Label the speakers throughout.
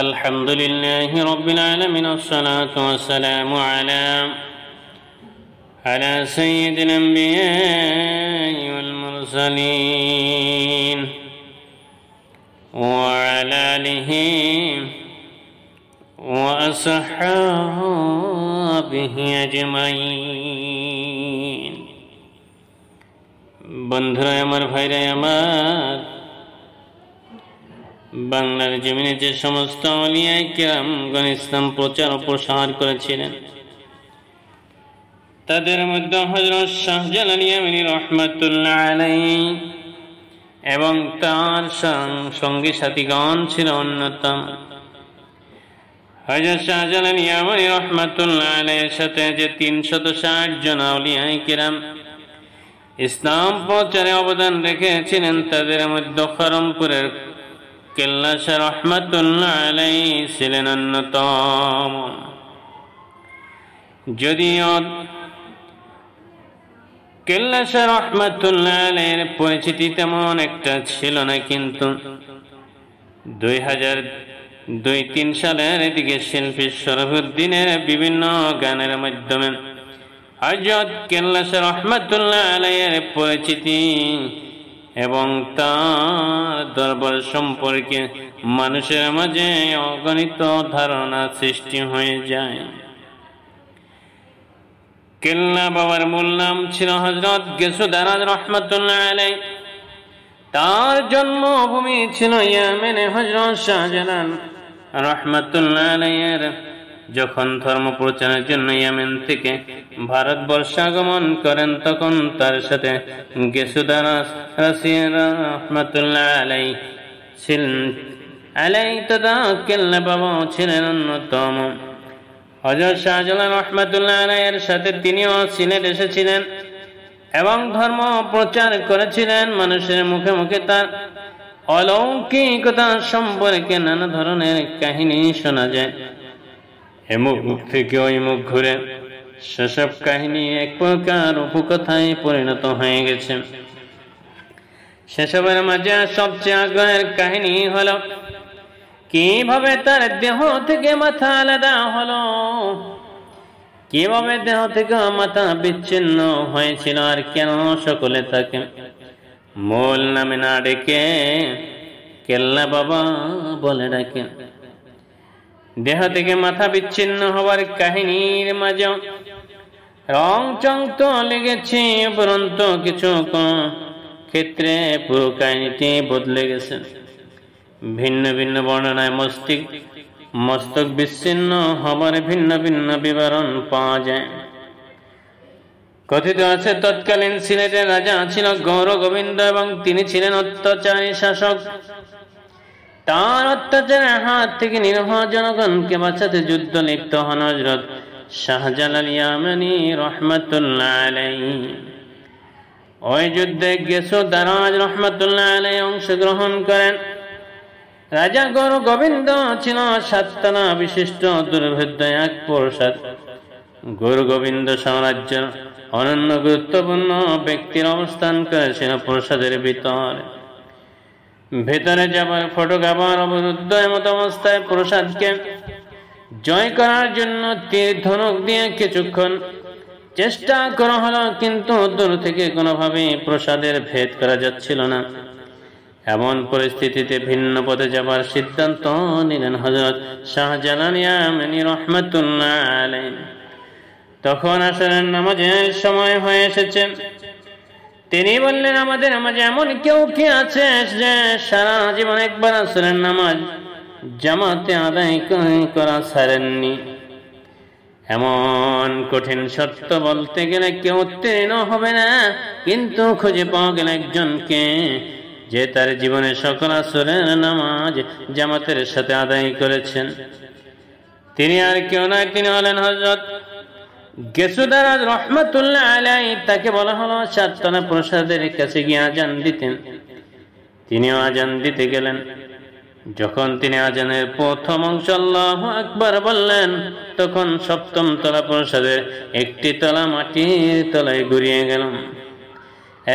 Speaker 1: الحمد لله رب العالمين والصلاة والسلام على سيد الأنبياء والمرسلين وعلى آله وأصحابه أجمعين। বন্ধুরা আমার, ভাইরা আমার, বাংলার জমিনে যে সমস্ত আউলিয়া কিরামগণ ইসলাম প্রচার ও প্রসার করেছিলেন, তাদের মধ্যে হযরত শাহজালাল ইয়ামানী রহমাতুল্লাহ আলাইহি এবং তার সঙ্গী সাথীগণ ছিল অন্যতম। হযরত শাহজালাল ইয়ামানী রহমাতুল্লাহ আলাইহির সাথে যে 360 জন আউলিয়া কিরাম ইসলাম প্রচারে অবদান রেখেছিলেন, তাদের মধ্যে খরমপুরের কেল্লা শাহ রহমাতুল্লাহ আলাইহি ছিলেন অন্যতম। যদিও কেল্লা শাহ রহমাতুল্লাহ আলাইহির পরিচিতি তেমন একটা ছিল না, কিন্তু 2002-03 সালের দিকে শিল্পী শরফুদ্দিনের বিভিন্ন গানের মাধ্যমে হযরত কেল্লা শাহ রহমাতুল্লাহ আলাইহির পরিচিতি এবং তার দরবার সম্পর্কে মানুষের মাঝে অগণিত ধারণা সৃষ্টি হয়ে যায়। কেল্লা বাবার মূল নাম ছিল হযরত গেসুদারাজ রহমাতুল্লাহ আলাইহি। তার জন্মভূমি ছিল ইয়েমেনে। হযরত শাহজালাল রহমাতুল্লাহ আলাইহির যখন ধর্ম প্রচারের জন্য ইয়েমেন থেকে ভারতবর্ষ আগমন করেন, তখন তার সাথে গেসুদারাজ রহমাতুল্লাহ আলাইহি ছিলেন। তথা কেল্লা বাবা ছিলেন অন্যতম। হযরত শাহজালাল রহমাতুল্লাহ আলাইহির সাথে তিনিও সিলেট এসেছিলেন এবং ধর্ম প্রচার করেছিলেন। মানুষের মুখে মুখে তার অলৌকিকতা সম্পর্কে নানা ধরনের কাহিনী শোনা যায়। এ মুখ থেকে ওই মুখ ঘুরে সেসব কাহিনী এক প্রকার উপকথায় পরিণত হয়ে গেছে। সেসবের মাঝে সবচেয়ে আগ্রহের কাহিনী হলো কিভাবে তার দেহ থেকে মাথা আলাদা হলো, কিভাবে দেহ থেকে মাথা বিচ্ছিন্ন হয়েছিল, আর কেন সকলে তাকে মূল নামে না ডেকে কেল্লা বাবা বলে ডাকে। দেহ থেকে মাথা বিচ্ছিন্ন হওয়ার কাহিনীর মাঝে রং চং তো লেগেছে, উপরন্ত কিছু ক্ষেত্রে পুরো কাহিনীটি বদলে গেছে। ভিন্ন ভিন্ন বর্ণনায় মস্তক বিচ্ছিন্ন হবার ভিন্ন ভিন্ন বিবরণ পাওয়া যায়। কথিত আছে তৎকালীন সিলেটের রাজা ছিল গৌর গোবিন্দ এবং তিনি ছিলেন অত্যাচারী শাসক। তার অত্যাচারের হাত থেকে নিরীহ জনগণকে বাঁচাতে যুদ্ধ লিপ্ত হন হযরত শাহজালাল ইয়ামানী রহমাতুল্লাহ আলাইহি। ওই যুদ্ধে গেসুদারাজ রহমাতুল্লাহ আলাইহি অংশগ্রহণ করেন। রাজা গৌর গোবিন্দ ছিল 7 তলা বিশিষ্ট দুর্ভেদ্য এক প্রাসাদ। গৌর গোবিন্দ সাম্রাজ্যের অনন্য গুরুত্বপূর্ণ ব্যক্তির অবস্থান করেছিল প্রাসাদের ভেতরে যাবার ফটক আবার অবরুদ্ধ এমত অবস্থায় প্রাসাদকে জয় করার জন্য তীর ধনুক দিয়ে কিছুক্ষণ চেষ্টা করা হলো, কিন্তু দূর থেকে কোনোভাবে প্রাসাদের ভেদ করা যাচ্ছিল না। এমন পরিস্থিতিতে ভিন্ন পথে যাবার সিদ্ধান্ত নিলেন হযরত শাহজালাল ইয়ামানী রহমাতুল্লাহ আলাইহি। তখন আসরের নামাজের সময় হয়ে এসেছে। তিনি বললেন, আমাদের মাঝে এমন কেউ কি আছে যে সারা জীবন একবার আসরের নামাজ জামাতে আদায় করা ছাড়েননি? এমন কঠিন শর্ত বলতে গেলে কেউ উত্তীর্ণ হবে না, কিন্তু খুঁজে পাওয়া গেল একজনকে যে তার জীবনে সকল আসরের নামাজ জামাতের সাথে আদায় করেছেন। তিনি আর কেউ নয়, তিনি হলেন হযরত গেসুদারাজ রহমাতুল্লাহ আলাইহি। তাকে বলা হলো 7 তলা প্রাসাদের কাছে গিয়ে আজান দিতেন। তিনিও আজান দিতে গেলেন। যখন তিনি আজানের প্রথম অংশ আল্লাহু আকবার বললেন, তখন 7ম তলা প্রাসাদের একটি তলা মাটির তলায় ঘুরিয়ে গেল।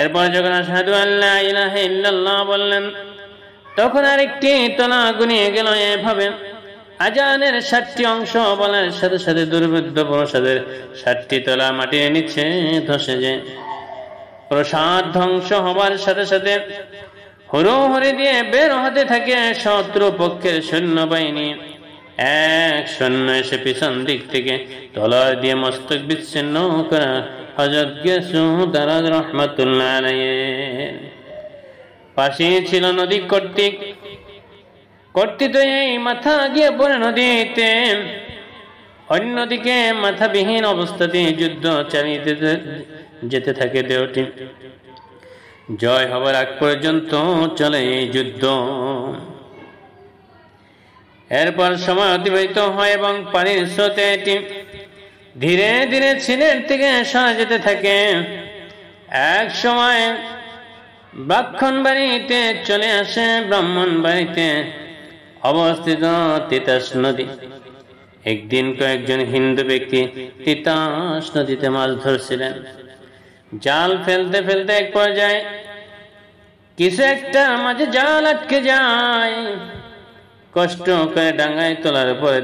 Speaker 1: এরপর যখন আশহাদু আল্লা ইলাহা ইল্লাল্লাহ বললেন, তখন আরেকটি তলা গুনিয়ে গেল। এভাবে আজানের 60টি অংশ বলার সাথে সাথে দুর্বৃত্ত প্রসাদের 60টি তলা মাটির নিচে ধসে যায়। প্রসাদ ধ্বংস হবার সাথে সাথে হুড়োহুড়ি দিয়ে বের হতে থাকে শত্রু পক্ষের সৈন্যবাহিনী। এক সৈন্য এসে পিছন দিক থেকে তলোয়ার দিয়ে মস্তক বিচ্ছিন্ন করা হযরত গিয়াসউদ দারাজ রাহমাতুল্লাহ আলাইহির পাশে ছিল নদী কর্তৃক এই মাথা গিয়ে পড়ে নদীতে। অন্যদিকে মাথাবিহীন অবস্থাতে যুদ্ধ চালিয়ে যেতে থাকে দেহটি। জয় হবার আগ পর্যন্ত চলে এই যুদ্ধ। এরপর সময় অতিবাহিত হয় এবং পানির স্রোতে এটি ধীরে ধীরে সিলেট থেকে সরে যেতে থাকে। এক সময় ব্রাহ্মণবাড়িতে চলে আসে। ব্রাহ্মণবাড়িতে অবস্থিত তিতাস নদী। একদিন কয়েকজন হিন্দু ব্যক্তি তিতাস নদীতে মাছ ধরছিলেন। জাল ফেলতে ফেলতে এক পর্যায়ে কিছু একটা মাঝে জাল আটকে যায়। কষ্ট করে ডাঙ্গায় তোলার পরে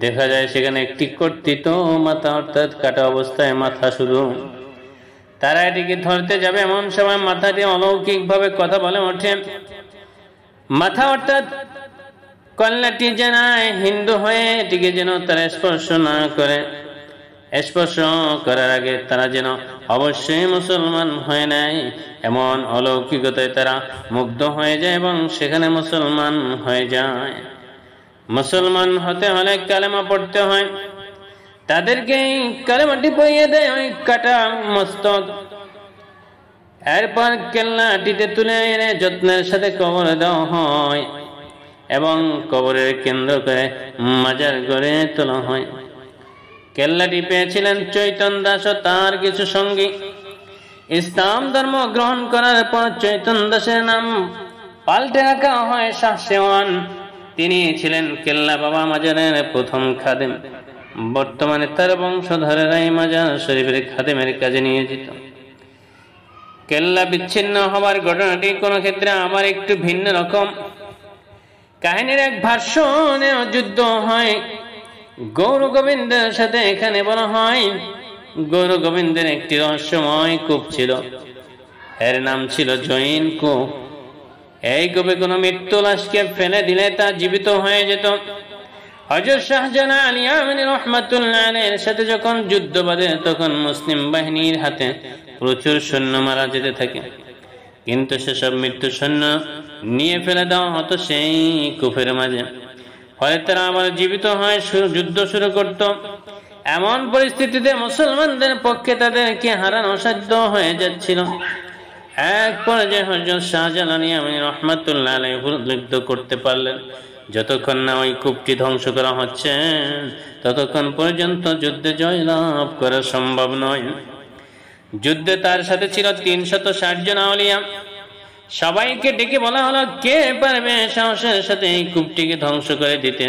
Speaker 1: দেখা যায় সেখানে একটি কর্তিত মাথা, অর্থাৎ কাটা অবস্থায় মাথা শুধু। তারা এটিকে ধরতে যাবে এমন সময় মাথাটি অলৌকিক ভাবে কথা বলে ওঠে। মাথা অর্থাৎ কল্যাটি জানায় হিন্দু হয়ে এটিকে যেন তারা স্পর্শ না করে। স্পর্শ করার আগে তারা যেন অবশ্যই মুসলমান হয়ে নেয়, এমন অলৌকিকতায় তারা মুগ্ধ হয়ে যায় এবং সেখানে মুসলমান হয়ে যায়। মুসলমান হতে হলে কালেমা পড়তে হয়। তাদেরকে কালেমাটি পড়িয়ে দেয় ওই কাটা মস্তক। এরপর কেল্লাটিতে তুলে এনে যত্নের সাথে কবরে দেওয়া হয় এবং কবরের কেন্দ্র করে মাজার গড়ে তোলা হয়। কেল্লাটি পেয়েছিলেন চৈতন্য দাস ও তার কিছু সঙ্গী। ইসলাম ধর্ম গ্রহণ করার পর চৈতন্য দাসের নাম পাল্টে রাখা হয় শাহ সেওয়ান। তিনি ছিলেন কেল্লা বাবা মাজারের প্রথম খাদেম। বর্তমানে তার বংশধরেরাই মাজার শরীফের খাদেমের কাজে নিয়োজিত। কেল্লা বিচ্ছিন্ন হবার ঘটনাটি কোন ক্ষেত্রে আবার একটু ভিন্ন রকম। কাহিনীর এক ভার্সনে যুদ্ধ হয় গৌর গোবিন্দের সাথে। এখানে বলা হয় গৌর গোবিন্দের একটি রহস্যময় কূপ ছিল। এর নাম ছিল জৈন কূপ। এই কূপে কোনো মৃত্যু লাশকে ফেলে দিলে তা জীবিত হয়ে যেত। হযরত শাহজালাল আলী আমিনী রাহমাতুল্লাহ আলাইহির সাথে যখন যুদ্ধ বাধে তখন মুসলিম বাহিনীর হাতে প্রচুর সৈন্য মারা যেতে থাকে, কিন্তু সেসব মৃত্যু সৈন্য নিয়ে ফেলে দেওয়া হতো সেই কূপের মাঝে। ফলে তারা আবার জীবিত হয়ে যুদ্ধ শুরু করত। এমন পরিস্থিতিতে মুসলমানদের পক্ষে তাদেরকে হারানো অসাধ্য হয়ে যাচ্ছিল। এক পর্যায়ে হযরত শাহজালাল আলী আমিনী রাহমাতুল্লাহ আলাইহি উপলব্ধি করতে পারলেন যতক্ষণ না ওই কূপটি ধ্বংস করা হচ্ছে ততক্ষণ পর্যন্ত যুদ্ধে জয়লাভ করা সম্ভব নয়। যুদ্ধে তার সাথে ছিল 360 জন আউলিয়া। সবাইকে ডেকে বলা হলো কে পারবে সাহসের সাথে এই কূপটিকে ধ্বংস করে দিতে।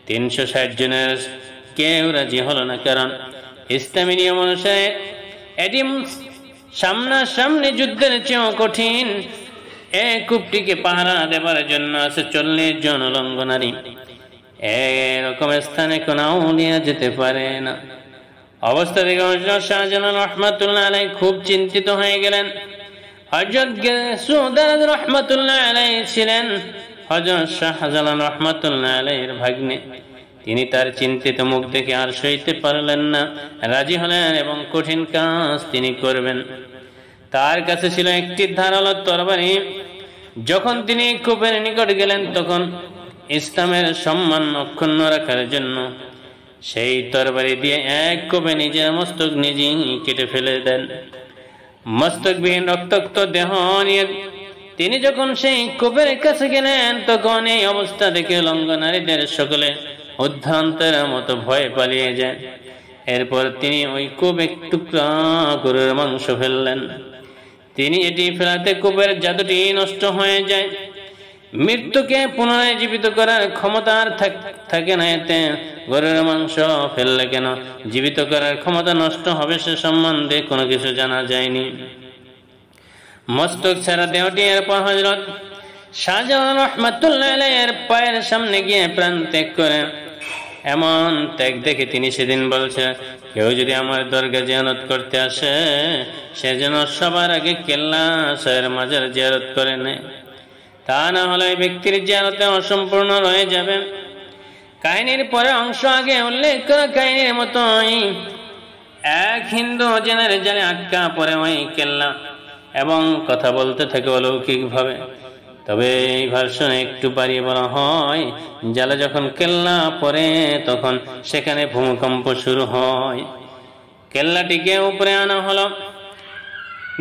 Speaker 1: 360 জনের কেউ রাজি হলো না, কারণ ইসলামী নিয়ম অনুসারে এটি সামনাসামনি যুদ্ধের চেয়েও কঠিন। এই কূপটিকে পাহারা দেবার জন্য আছে 40 জন উলঙ্গ নারী। এরকম স্থানে কোন আউলিয়া যেতে পারে না। অবস্থা দেখে হযরত শাহজালাল রাহমাতুল্লাহ আলাইহি খুব চিন্তিত হয়ে গেলেন। হযরত গিয়াসউদ রাহমাতুল্লাহ আলাইহি ছিলেন হযরত শাহজালাল রাহমাতুল্লাহ আলাইহির ভাগ্নে। তিনি তার চিন্তিত মুখ দেখে আর সইতে পারলেন না, রাজি হলেন এবং কঠিন কাজ তিনি করবেন। তার কাছে ছিল একটি ধারালো তরবারি। যখন তিনি কূপের নিকট গেলেন তখন ইসলামের সম্মান অক্ষুণ্ণ রাখার জন্য সেই তরবারি দিয়ে এক কোপে নিজের মস্তক নিজেই কেটে ফেলে দেন। মস্তকবিহীন রক্তাক্ত দেহ নিয়ে তিনি যখন সেই কূপের কাছে গেলেন তখন এই অবস্থা দেখে উলঙ্গ নারীদের সকলে উদ্ভ্রান্তের মতো ভয়ে পালিয়ে যায়। এরপর তিনি ওই কূপ এক টুকরা গরুর মাংস ফেললেন। তিনি এটি ফেলাতে কূপের জাদুটি নষ্ট হয়ে যায়। মৃত্যুকে পুনরায় জীবিত করার ক্ষমতা আর থাকে না। এতে গরুর মাংস ফেললে কেন জীবিত করার ক্ষমতা নষ্ট হবে সে সম্বন্ধে কোনো কিছু জানা যায়নি। মস্তক ছাড়া দেহটি এরপর হযরত শাহজালাল রাহমাতুল্লাহ আলাইহির পায়ের সামনে গিয়ে প্রাণ ত্যাগ করেন। এমন ত্যাগ দেখে তিনি সেদিন বলছেন, কেউ যদি আমার দরগা জিয়ারত করতে আসে সে যেন সবার আগে কেল্লা শাহের মাজার জিয়ারত করে নেয়, তা না হলে ব্যক্তির জিয়ারতে অসম্পূর্ণ রয়ে যাবে। কাহিনীর পরে অংশ আগে উল্লেখ করা কাহিনীর মতোই এক হিন্দু জেনের জালে আটকা পড়ে ওই কেল্লা এবং কথা বলতে থাকে অলৌকিক ভাবে। তবে এই ভার্সনে একটু বাড়িয়ে বলা হয়, জালে যখন কেল্লা পড়ে তখন সেখানে ভূমিকম্প শুরু হয়। কেল্লাটিকে উপরে আনা হলো,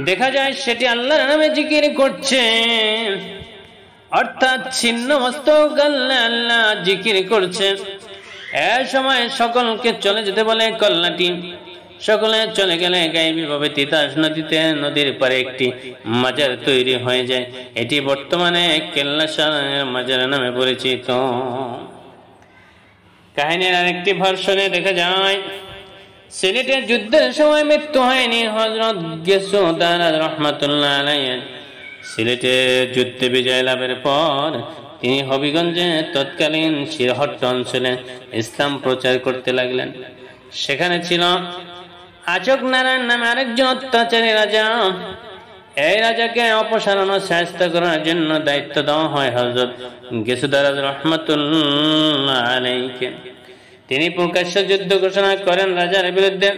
Speaker 1: দেখা যায় সেটি আল্লাহর নামে জিকির করছে, অর্থাৎ ছিন্ন মস্তক আল্লাহ জিকির করছে। এ সময় সকলকে চলে যেতে বলে কেল্লাটি। সকলে চলে গেলে গায়েবী ভাবে তিতাস নদীর পারে একটি মাজার তৈরি হয়ে যায়। এটি বর্তমানে কেল্লা শাহের মাজার নামে পরিচিত। কাহিনীর আরেকটি ভার্সনে দেখা যায়, সিলেটের যুদ্ধের সময় মৃত্যু হয়নি হযরত গিয়াসউদ্দিন রাহমাতুল্লাহ আলাইহি। সিলেটের যুদ্ধে বিজয় লাভের পর তিনি হবিগঞ্জে তৎকালীন শিরহট্ট অঞ্চলে ইসলাম প্রচার করতে লাগলেন। সেখানে ছিল আচক নারায়ণ নামে আরেকজন অত্যাচারী রাজা। এই রাজাকে অপসারণ ও শায়েস্ত করার জন্য দায়িত্ব দেওয়া হয় হযরত গিয়াসউদ্দিন রাহমাতুল্লাহ আলাইহিকে। তিনি প্রকাশ্য যুদ্ধ ঘোষণা করেন রাজার বিরুদ্ধে।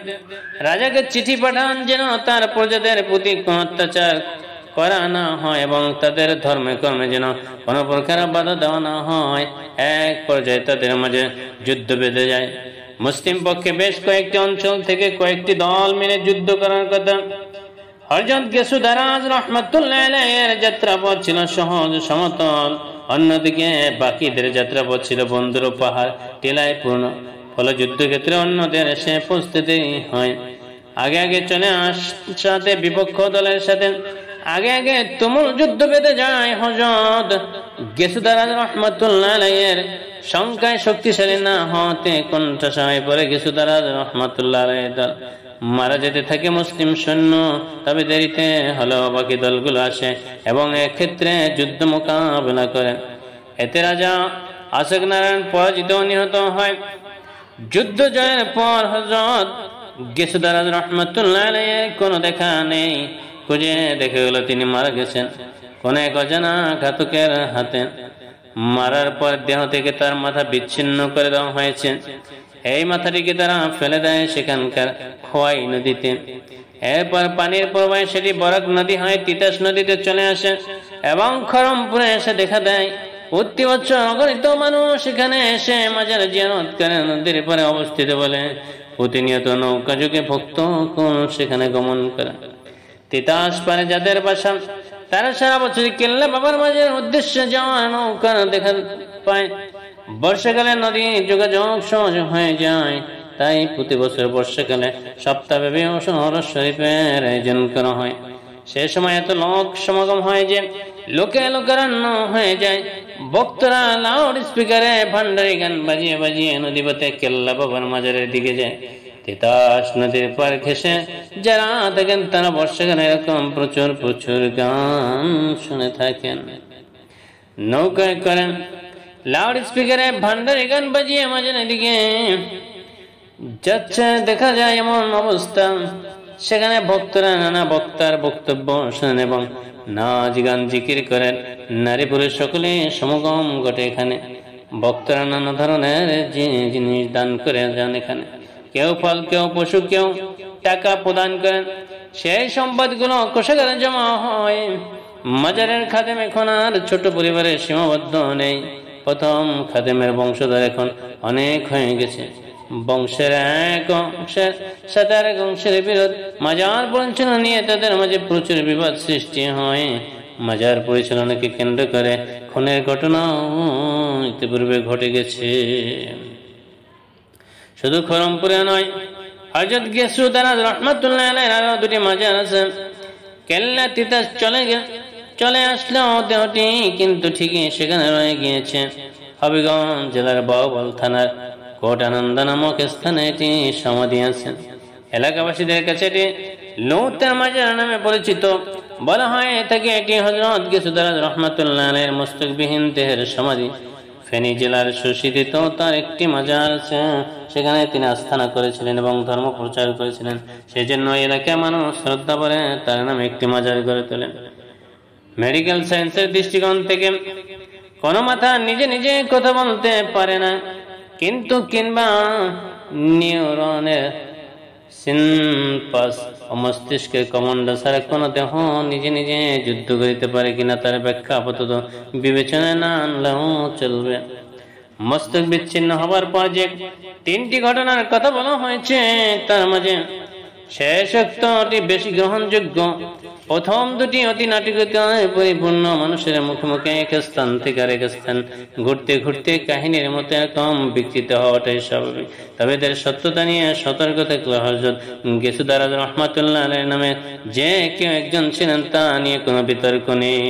Speaker 1: রাজাকে চিঠি পাঠান যেন তার প্রজাদের প্রতি কোন অত্যাচার করা না হয় এবং তাদের ধর্মে কর্মে যেন কোনো প্রকার বাধা দেওয়া না হয়। এক পর্যায়ে তাদের মাঝে যুদ্ধ বেঁধে যায়। মুসলিম পক্ষে বেশ কয়েকটি অঞ্চল থেকে কয়েকটি দল মিলে যুদ্ধ করার কথা। হযরত গিয়াসউদ্দিন রাহমাতুল্লাহ আলাইহির যাত্রাপথ ছিল সহজ সমতল, অন্যদিকে বাকিদের যাত্রাপথ ছিল বন্দর ও পাহাড় টিলায় পূর্ণ। ফলে যুদ্ধক্ষেত্রে অন্যদের এসে পৌঁছতে দেরি হয়। আগে আগে চলে আসাতে বিপক্ষ দলের সাথে আগে তুমুল যুদ্ধ বেঁধে যায়। হযরত গিয়াসউদ্দিন রাহমাতুল্লাহ আলাইহির সংখ্যায় শক্তিশালী না হতে কোণঠাসা হয়ে পড়ে গিয়াসউদ্দিন রাহমাতুল্লাহ আলাইহির দল। মারা যেতে থাকে মুসলিম সৈন্য। তবে দেরিতে হলেও বাকি দলগুলো আসে এবং এক্ষেত্রে যুদ্ধ মোকাবেলা করে। এতে রাজা আচক নারায়ণ পরাজিত নিহত হয়। যুদ্ধ জয়ের পর হযরত গিয়াসউদ্দিন রাহমাতুল্লাহ আলাইহির কোনো দেখা নেই। খুঁজে দেখে গেল তিনি মারা গেছেন কোন এক অজানা ঘাতকের হাতে। মারার পর দেহ থেকে তার মাথা বিচ্ছিন্ন করে দেওয়া হয়েছে। এই মাথাটিকে তারা ফেলে দেয় সেখানকার খোয়াই নদীতে। এরপর পানির প্রবাহে সেটি বরাক নদী হয়ে তিতাস নদীতে চলে আসে এবং খরমপুরে এসে দেখা দেয়। প্রতি বছর অগণিত মানুষ সেখানে এসে মাজার জিয়ারত করে। নদীর পারে অবস্থিত বলে প্রতিনিয়ত নৌকা যুগে ভক্ত সেখানে গমন করে। তিতাস পারে যাদের বাসা তারা সারা বছর কেল্লা বাবার মাজারের উদ্দেশ্যে যাওয়া নৌকার দেখা পায়। বর্ষাকালে নদী যোগাযোগ সহজ হয়ে যায়, তাই প্রতি বছর বর্ষাকালে সপ্তাহব্যাপী হরস শরীফের আয়োজন করা হয়। সে সময় এত লোক সমাগম হয় যে লোকে লোকারণ্য হয়ে যায়। ভক্তরা লাউড স্পিকারে ভান্ডারি গান বাজিয়ে বাজিয়ে নদীপথে কেল্লা বাবার মাজারের দিকে যায়। তিতাস নদীর পার ঘেঁষে যারা থাকেন তারা বর্ষাকালে এরকম প্রচুর প্রচুর গান শুনে থাকেন। নৌকায় করেন লাউড স্পিকারে ভান্ডারি গান বাজিয়ে মাজারের দিকে যাচ্ছে। দেখা যায় এমন অবস্থা সেখানে ভক্তরা নানা বক্তার বক্তব্য শোনেন এবং নাচ গান জিকির করেন। নারী পুরুষ সকলে সমাগম ঘটে এখানে। বক্তারা নানা ধরনের জিনিস দান করে যান এখানে। কেউ ফল, কেউ পশু, কেউ টাকা প্রদান করেন। সেই সম্পদগুলো কোষাগারে জমা হয়। মাজারের খাদেম এখন আর ছোট পরিবারের সীমাবদ্ধ নেই। প্রথম খাদেমের বংশধর এখন অনেক হয়ে গেছে। বংশের এক অংশের সাথে আরেক অংশের বিরোধ, মাজার পরিচালনা নিয়ে তাদের মাঝে প্রচুর বিবাদ সৃষ্টি হয়। মাজার পরিচালনাকে কেন্দ্র করে খুনের ঘটনাও ইতিপূর্বে ঘটে গেছে। শুধু খরমপুরে নয়, হযরত গিয়াসউদ্দিন রাহমাতুল্লাহ আলাইহির আরো দুটি মাজার আছে। কেল্লা তিতাস চলে আসলেও দেহটি কিন্তু ঠিকই সেখানে রয়ে গিয়েছে। হবিগঞ্জ জেলার বাউবল থানার কোট আনন্দ নামক স্থানে এটি সমাধি আছে। এলাকাবাসীদের কাছে এটি লৌতের মাজার নামে পরিচিত। বলা হয় থাকে এটি হযরত গিয়াসউদ্দিন রাহমাতুল্লাহ আলাইহির মস্তকবিহীন দেহের সমাধি। ফেনী জেলার সুশীতিত তার একটি মাজার আছে, সেখানে তিনি আস্থানা করেছিলেন এবং ধর্ম প্রচার করেছিলেন। সেই জন্য এলাকায় মানুষ শ্রদ্ধা করে তার নামে একটি মাজার গড়ে তোলেন। মেডিকেল সায়েন্সের দৃষ্টিকোণ থেকে কোনো মাথা নিজে নিজে কথা বলতে পারে না, কিন্তু কিংবা নিউরনের সিনপাস ও মস্তিষ্কের কমান্ড ছাড়া কোনো দেহ নিজে নিজে যুদ্ধ করিতে পারে কিনা তার ব্যাখ্যা আপাতত বিবেচনায় না আনলেও চলবে। মস্তক বিচ্ছিন্ন হবার পর যে 3টি ঘটনার কথা বলা হয়েছে তার মাঝে শেষোক্তটি বেশি গ্রহণযোগ্য। প্রথম দুটি অতি নাটকীয়তায় পরিপূর্ণ, মানুষের মুখে মুখে এক স্থান থেকে আরেক স্থান ঘুরতে ঘুরতে কাহিনীর মতো এরকম বিকৃত হওয়াটাই স্বাভাবিক। তবে এদের সত্যতা নিয়ে সতর্ক থাকলে হযরত গিয়াসউদ্দিন রাহমাতুল্লাহ আলাইহির নামে যে কেউ একজন ছিলেন তা নিয়ে কোনো বিতর্ক নেই।